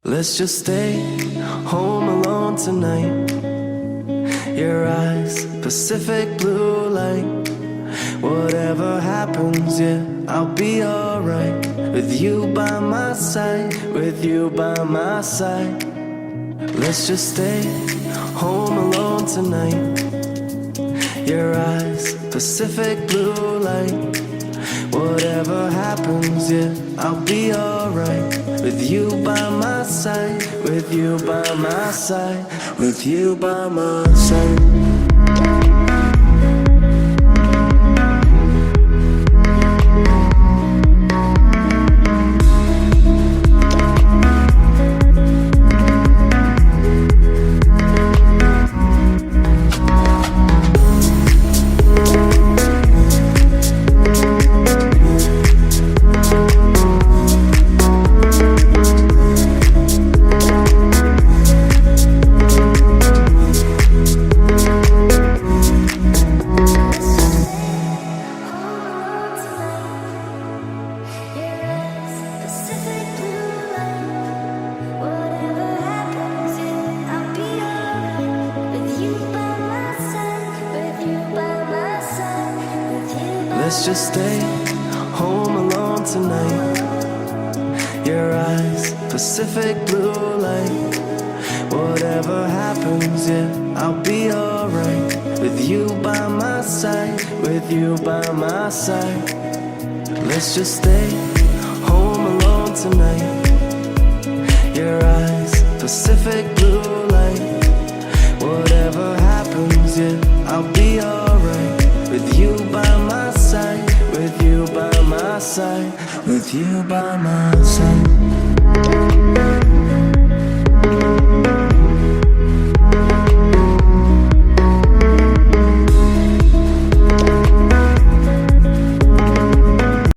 Let's just stay home alone tonight. Your eyes, Pacific blue light. Whatever happens, yeah, I'll be alright. With you by my side, with you by my side. Let's just stay home alone tonight. Your eyes, Pacific blue light. Whatever happens, yeah, I'll be alright. With you by my side, with you by my side, with you by my side. Let's just stay home alone tonight. Your eyes, Pacific blue light. Whatever happens, yeah, I'll be alright. With you by my side, with you by my side. Let's just stay home alone tonight. Your eyes, Pacific blue light. Whatever happens, yeah, I'll be alright. With you by my side, with you by my side, with you by my